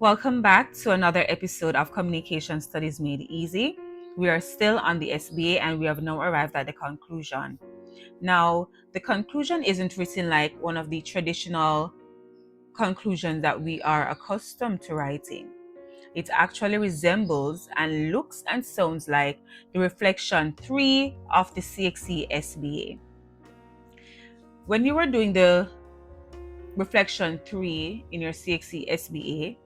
Welcome back to another episode of Communication Studies Made Easy. We are still on the SBA and we have now arrived at the conclusion. Now, the conclusion isn't written like one of the traditional conclusions that we are accustomed to writing. It actually resembles and looks and sounds like the reflection 3 of the CXC SBA. When you were doing the reflection 3 in your CXC SBA,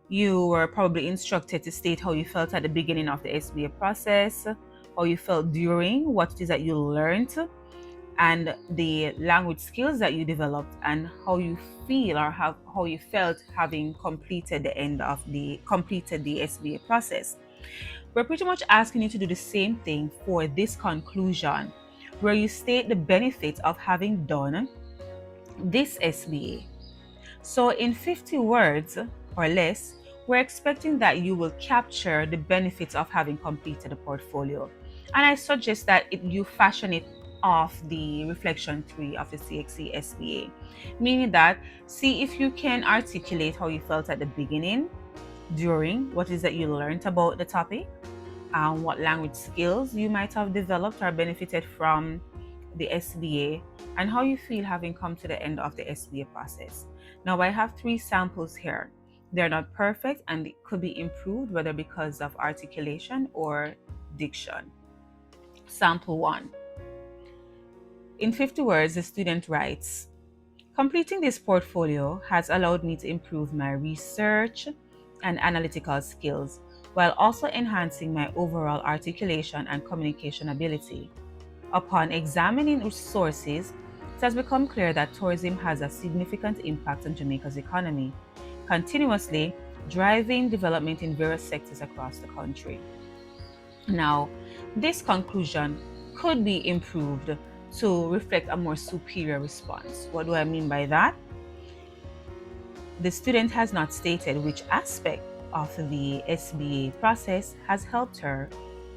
you were probably instructed to state how you felt at the beginning of the SBA process, how you felt during, what it is that you learned, and the language skills that you developed, and how you feel or how you felt having completed the SBA process. We're pretty much asking you to do the same thing for this conclusion, where you state the benefit of having done this SBA. So in 50 words or less, we're expecting that you will capture the benefits of having completed a portfolio. And I suggest that you fashion it off the reflection 3 of the CXC SBA, meaning that see if you can articulate how you felt at the beginning, during, what is that you learned about the topic, what language skills you might have developed or benefited from the SBA, and how you feel having come to the end of the SBA process. Now, I have 3 samples here. They're not perfect and it could be improved, whether because of articulation or diction. Sample 1. In 50 words, the student writes, "Completing this portfolio has allowed me to improve my research and analytical skills, while also enhancing my overall articulation and communication ability. Upon examining sources, it has become clear that tourism has a significant impact on Jamaica's economy, continuously driving development in various sectors across the country." Now, this conclusion could be improved to reflect a more superior response. What do I mean by that? The student has not stated which aspect of the SBA process has helped her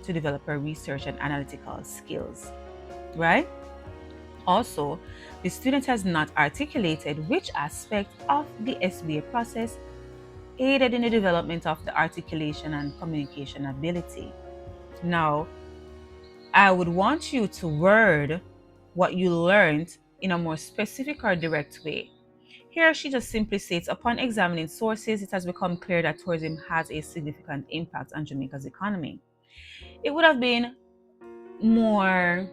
to develop her research and analytical skills, right? Also, the student has not articulated which aspect of the SBA process aided in the development of the articulation and communication ability. Now, I would want you to word what you learned in a more specific or direct way. Here, she just simply states, upon examining sources, it has become clear that tourism has a significant impact on Jamaica's economy. It would have been more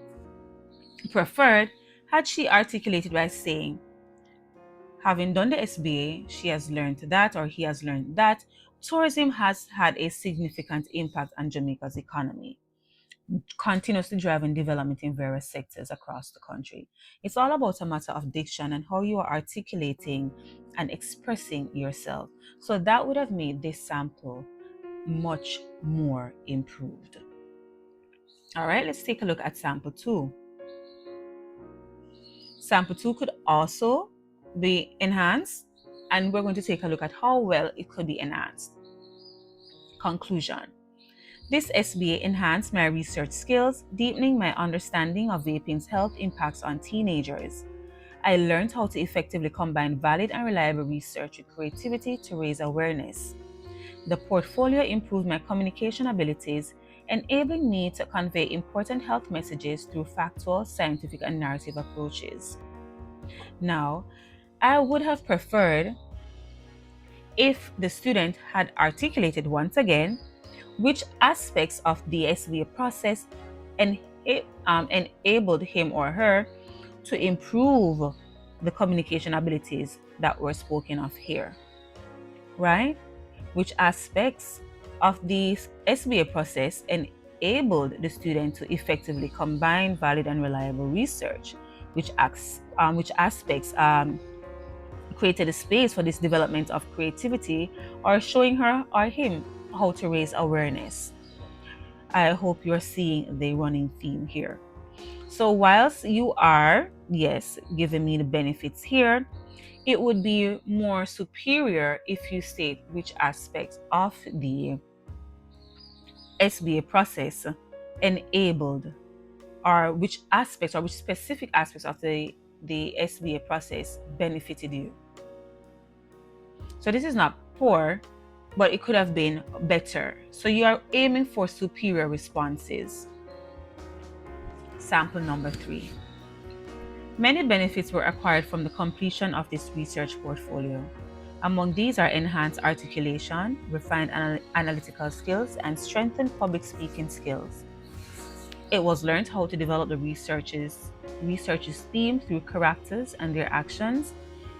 preferred had she articulated by saying, having done the SBA, she has learned that, or he has learned that tourism has had a significant impact on Jamaica's economy, continuously driving development in various sectors across the country. It's all about a matter of diction and how you are articulating and expressing yourself. So that would have made this sample much more improved. All right, let's take a look at sample 2. Sample 2 could also be enhanced, and we're going to take a look at how well it could be enhanced. Conclusion. This SBA enhanced my research skills, deepening my understanding of vaping's health impacts on teenagers. I learned how to effectively combine valid and reliable research with creativity to raise awareness. The portfolio improved my communication abilities, enabling me to convey important health messages through factual, scientific, and narrative approaches. Now, I would have preferred if the student had articulated once again which aspects of the SBA process enabled him or her to improve the communication abilities that were spoken of here, right? Which aspects of the SBA process enabled the student to effectively combine valid and reliable research, which aspects created a space for this development of creativity, or showing her or him how to raise awareness. I hope you're seeing the running theme here. So whilst you are, yes, giving me the benefits here, it would be more superior if you state which aspects of the SBA process enabled, or which aspects or which specific aspects of the SBA process benefited you. So this is not poor, but it could have been better. So you are aiming for superior responses. Sample number 3. Many benefits were acquired from the completion of this research portfolio. Among these are enhanced articulation, refined analytical skills, and strengthened public speaking skills. It was learned how to develop the research's theme through characters and their actions,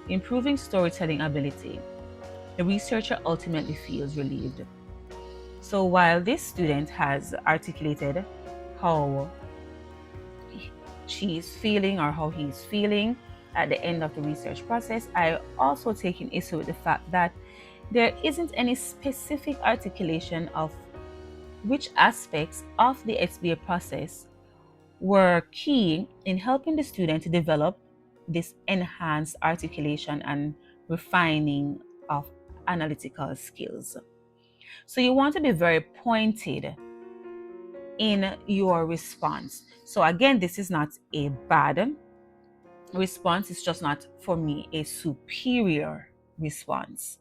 improving storytelling ability. The researcher ultimately feels relieved. So while this student has articulated how she is feeling or how he is feeling at the end of the research process, I also taken issue with the fact that there isn't any specific articulation of which aspects of the SBA process were key in helping the student to develop this enhanced articulation and refining of analytical skills. So you want to be very pointed in your response. So again, this is not a bad response, it's just not, for me, a superior response.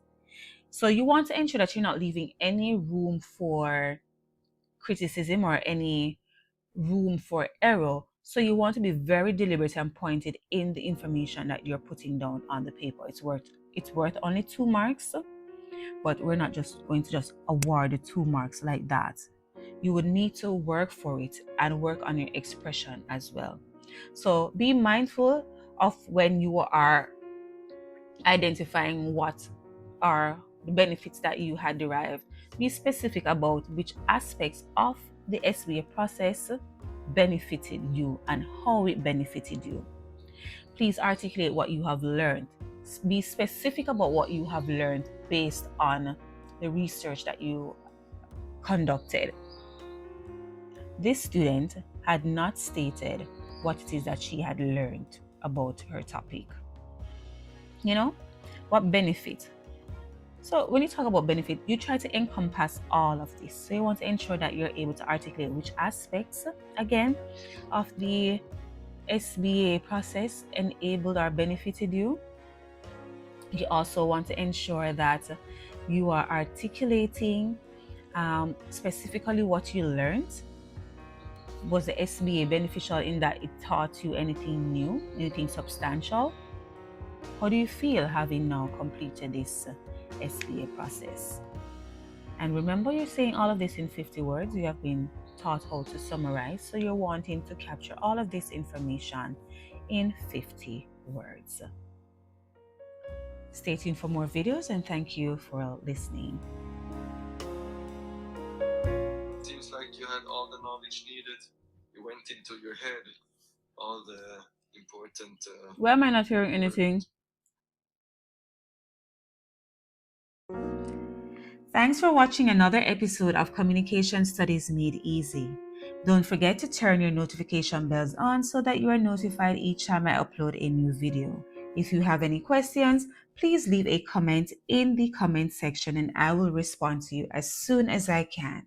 So you want to ensure that you're not leaving any room for criticism or any room for error. So you want to be very deliberate and pointed in the information that you're putting down on the paper. It's worth only 2 marks, but we're not just going to just award the 2 marks like that. You would need to work for it and work on your expression as well. So be mindful of when you are identifying what are the benefits that you had derived. Be specific about which aspects of the SBA process benefited you and how it benefited you. Please articulate what you have learned. Be specific about what you have learned based on the research that you conducted. This student had not stated what it is that she had learned about her topic. What benefit? So when you talk about benefit, you try to encompass all of this. So you want to ensure that you're able to articulate which aspects, again, of the SBA process enabled or benefited you. You also want to ensure that you are articulating specifically what you learned. Was the SBA beneficial in that it taught you anything new, anything substantial? How do you feel having now completed this SBA process? And remember, you're saying all of this in 50 words. You have been taught how to summarize, so you're wanting to capture all of this information in 50 words. Stay tuned for more videos, and thank you for listening. Seems like you had all the knowledge needed. You went into your head all the important... Why am I not hearing anything? Thanks for watching another episode of Communication Studies Made Easy. Don't forget to turn your notification bells on so that you are notified each time I upload a new video. If you have any questions, please leave a comment in the comment section and I will respond to you as soon as I can.